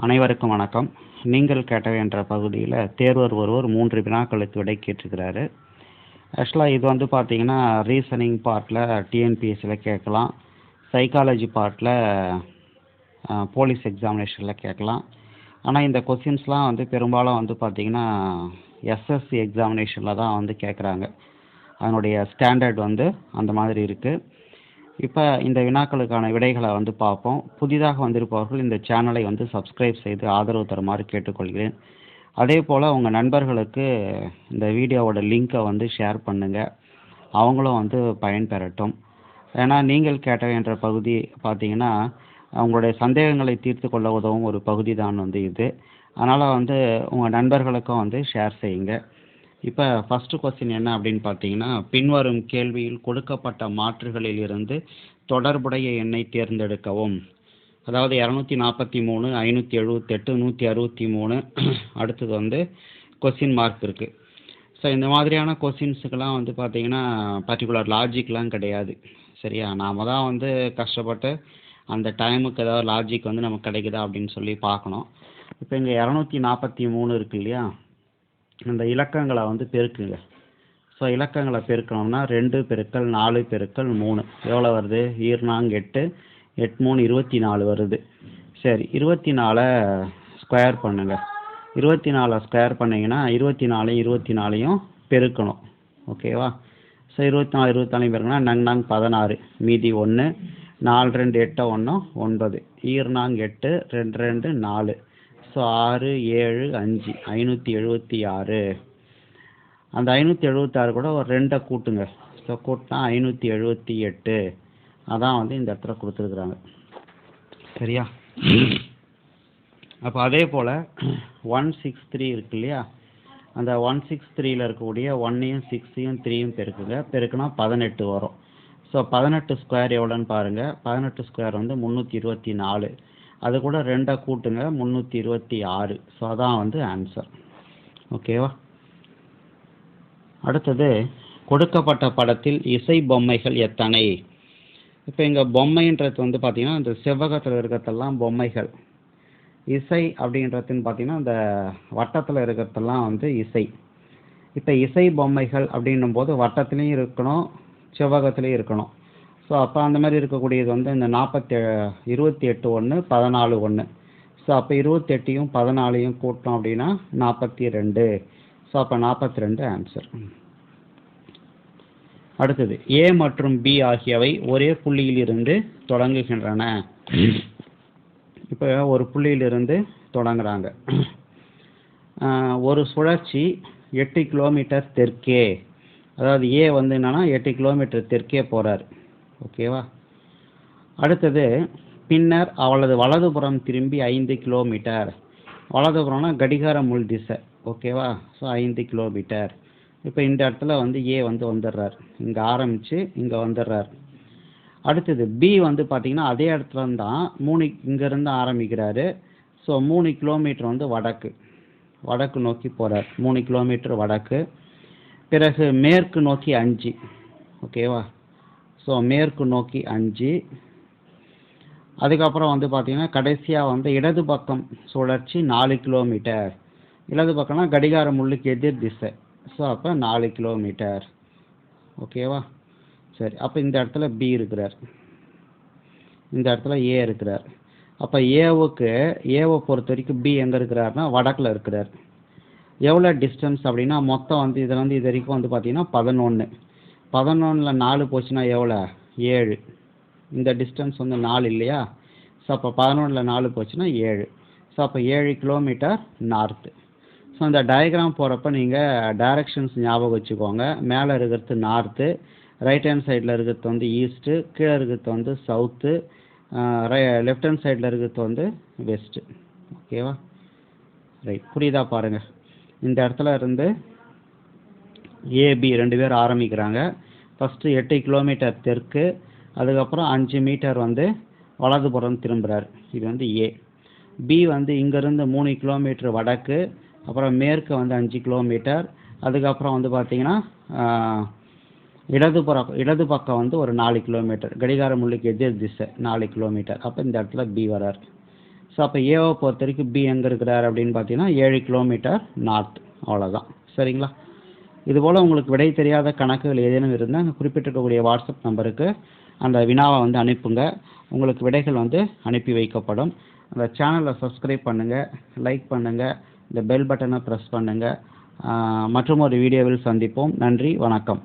அனைவருக்கும் வணக்கம். நீங்கள் கேட்டவை என்ற பகுதியில் தேர்வர் ஒருவர் 3 வினாக்களுக்கு விடை கேட்டிருக்கிறாரு. ஆக்சுவலாக இது வந்து பார்த்தீங்கன்னா ரீசனிங் பார்ட்டில் டிஎன்பிஎஸ்சியில் கேட்கலாம், சைக்காலஜி பார்ட்டில் போலீஸ் எக்ஸாமினேஷனில் கேட்கலாம். ஆனால் இந்த கொஸ்டின்ஸ்லாம் வந்து பெரும்பாலும் வந்து பார்த்தீங்கன்னா எஸ்எஸ்சி எக்ஸாமினேஷனில் தான் வந்து கேட்குறாங்க. அதனுடைய ஸ்டாண்டர்ட் வந்து அந்த மாதிரி இருக்குது. இப்போ இந்த வினாக்களுக்கான விடைகளை வந்து பார்ப்போம். புதிதாக வந்திருப்பவர்கள் இந்த சேனலை வந்து சப்ஸ்கிரைப் செய்து ஆதரவு தருமாறு கேட்டுக்கொள்கிறேன். அதே போல் உங்கள் நண்பர்களுக்கு இந்த வீடியோவோட லிங்க்கை வந்து ஷேர் பண்ணுங்கள், அவங்களும் வந்து பயன்பெறட்டும். ஏன்னா நீங்கள் கேட்டவை என்ற பகுதி பார்த்தீங்கன்னா அவங்களுடைய சந்தேகங்களை தீர்த்து கொள்ள உதவும் ஒரு பகுதி தான் வந்து இது. அதனால் வந்து உங்கள் நண்பர்களுக்கும் வந்து ஷேர் செய்யுங்க. இப்போ ஃபஸ்ட்டு கொஸ்டின் என்ன அப்படின்னு பார்த்தீங்கன்னா, பின்வரும் கேள்வியில் கொடுக்கப்பட்ட மாற்றுகளில் இருந்து தொடர்புடைய எண்ணை தேர்ந்தெடுக்கவும். அதாவது 243, 578, 163, அடுத்தது வந்து கொஸ்டின் மார்க் இருக்குது. ஸோ இந்த மாதிரியான கொஸ்டின்ஸுக்கெல்லாம் வந்து பார்த்தீங்கன்னா பர்டிகுலர் லாஜிக்லாம் கிடையாது. சரியா, நாம் தான் வந்து கஷ்டப்பட்டு அந்த டைமுக்கு ஏதாவது லாஜிக் வந்து நமக்கு கிடைக்குதா அப்படின்னு சொல்லி பார்க்கணும். இப்போ இங்கே 243 இருக்கு இல்லையா, இந்த இலக்கங்களை வந்து பெருக்குங்க. ஸோ இலக்கங்களை பெருக்கணும்னா 2 பெருக்கல் 4 பெருக்கல் 3 எவ்வளோ வருது? 8, 8 3 24 வருது. சரி, 24 ஸ்கொயர் பண்ணுங்கள். 24 ஸ்கொயர் பண்ணிங்கன்னா 24 பெருக்கணும். ஓகேவா? ஸோ 24 பெருக்கணும்னா நங் 16, மீதி 1, 4 2 8 1 9, 8 2 2 4, ஸோ 6 7 5 576. அந்த 576 கூட ஒரு 2 கூட்டுங்க. ஸோ கூட்டினா 578. அதான் வந்து இந்த இடத்துல கொடுத்துருக்குறாங்க. சரியா? அப்போ அதே போல் 163 இருக்கு இல்லையா, அந்த 163ல் இருக்கக்கூடிய 1ஐயும் 6ஐயும் 3யும் பெருக்குங்க. பெருக்குனா 18 வரும். ஸோ 18 ஸ்கொயர் எவ்வளோன்னு பாருங்கள். 18 ஸ்கொயர் வந்து 324. அது கூட 2 கூட்டுங்க, 326. ஸோ அதான் வந்து ஆன்சர். ஓகேவா? அடுத்தது, கொடுக்கப்பட்ட படத்தில் இசை பொம்மைகள் எத்தனை? இப்போ இங்கே பொம்மைன்றது வந்து பார்த்தீங்கன்னா இந்த செவ்வகத்தில் இருக்கிறதெல்லாம் பொம்மைகள். இசை அப்படின்றதுன்னு பார்த்தீங்கன்னா இந்த வட்டத்தில் இருக்கிறதெல்லாம் வந்து இசை. இப்போ இசை பொம்மைகள் அப்படின்னும் போது வட்டத்துலேயும் இருக்கணும், செவ்வகத்துலேயும் இருக்கணும். ஸோ அப்போ அந்த மாதிரி இருக்கக்கூடியது வந்து இந்த 28 1 14 1. ஸோ அப்போ 28ஐயும் 14ஐயும் கூட்டணும் அப்படின்னா 42. ஸோ அப்போ 42 ஆன்சர். அடுத்தது, ஏ மற்றும் பி ஆகியவை ஒரே புள்ளியிலிருந்து தொடங்குகின்றன. இப்போ ஒரு புள்ளியிலிருந்து தொடங்குறாங்க. ஒரு சுழற்சி 8 கிலோமீட்டர் தெற்கே, அதாவது ஏ வந்து என்னன்னா 8 கிலோமீட்டர் தெற்கே போகிறார். ஓகேவா? அடுத்தது, பின்னர் அவளது வலதுபுறம் திரும்பி 5 கிலோமீட்டர். வலதுபுறம்னா கடிகார முள் திசை. ஓகேவா? So 5 kilometre. இப்போ இந்த இடத்துல வந்து ஏ வந்து வந்துடுறார், இங்கே ஆரம்பித்து இங்கே வந்துடுறார். அடுத்தது பி வந்து பார்த்திங்கன்னா அதே இடத்துல தான் இங்கேருந்து ஆரம்பிக்கிறாரு. ஸோ 3 கிலோமீட்டர் வந்து வடக்கு நோக்கி போகிறார். 3 கிலோமீட்டர் வடக்கு. பிறகு மேற்கு நோக்கி 5. ஓகேவா? ஸோ மேற்கு நோக்கி 5. அதுக்கப்புறம் வந்து பார்த்திங்கன்னா கடைசியாக வந்து இடது பக்கம் சுழற்சி 4 கிலோமீட்டர். இடது பக்கம்னா கடிகார முள்ளுக்கு எதிர் திசை. ஸோ அப்போ 4 கிலோமீட்டர். ஓகேவா? சரி, அப்போ இந்த இடத்துல பி இருக்கிறார், இந்த இடத்துல ஏ இருக்கிறார். அப்போ ஏவை பொறுத்த வரைக்கும் பி எங்கே இருக்கிறாருன்னா வடக்கில் இருக்கிறார். எவ்வளோ டிஸ்டன்ஸ் அப்படின்னா மொத்தம் வந்து இதில் வந்து இது வரைக்கும் வந்து பார்த்திங்கன்னா 11. 11ல் 4 போச்சுன்னா எவ்வளோ? 7. இந்த டிஸ்டன்ஸ் வந்து 4 இல்லையா? ஸோ அப்போ 11ல் 4 போச்சுன்னா 7. ஸோ அப்போ 7 கிலோமீட்டர் நார்த்து. ஸோ அந்த டயக்ராம் போகிறப்ப நீங்கள் டைரக்ஷன்ஸ் ஞாபகம் வச்சுக்கோங்க. மேலே இருக்கிறது நார்த்து, ரைட் ஹேண்ட் சைடில் இருக்கிறது வந்து ஈஸ்ட்டு, கீழே இருக்கிறது வந்து சவுத்து, லெஃப்ட் ஹேண்ட் சைடில் இருக்கிறது வந்து வெஸ்ட்டு. ஓகேவா? ரைட், புரியுதா பாருங்கள். இந்த இடத்துல இருந்து ஏபி 2 பேர் ஆரம்பிக்கிறாங்க. ஃபஸ்ட்டு 8 கிலோமீட்டர் தெற்கு, அதுக்கப்புறம் 5 மீட்டர் வந்து வலதுபுறம் திரும்புகிறார். இது வந்து ஏ. பி வந்து இங்கேருந்து 3 கிலோமீட்டர் வடக்கு, அப்புறம் மேற்கு வந்து 5 கிலோமீட்டர், அதுக்கப்புறம் வந்து பார்த்திங்கன்னா இடது பக்கம் வந்து ஒரு 4 கிலோமீட்டர், கடிகார முள்ளுக்கு எதிர் திசை 4 கிலோமீட்டர். அப்போ இந்த இடத்துல பி வரார். ஸோ அப்போ ஏவை பொறுத்த வரைக்கும் பி எங்கே இருக்கிறார் அப்படின்னு பார்த்தீங்கன்னா 7 கிலோமீட்டர் நார்த், அவ்வளோதான். சரிங்களா? இதுபோல் உங்களுக்கு விடை தெரியாத கணக்குகள் ஏதேனும் இருந்தால் அந்த குறிப்பிட்டிருக்கக்கூடிய வாட்ஸ்அப் நம்பருக்கு அந்த வினாவை வந்து அனுப்புங்க. உங்களுக்கு விடைகள் வந்து அனுப்பி வைக்கப்படும். அந்த சேனலை சப்ஸ்கிரைப் பண்ணுங்கள், லைக் பண்ணுங்கள், இந்த பெல் பட்டனை ப்ரெஸ் பண்ணுங்கள். மற்றும் ஒரு வீடியோவில் சந்திப்போம். நன்றி, வணக்கம்.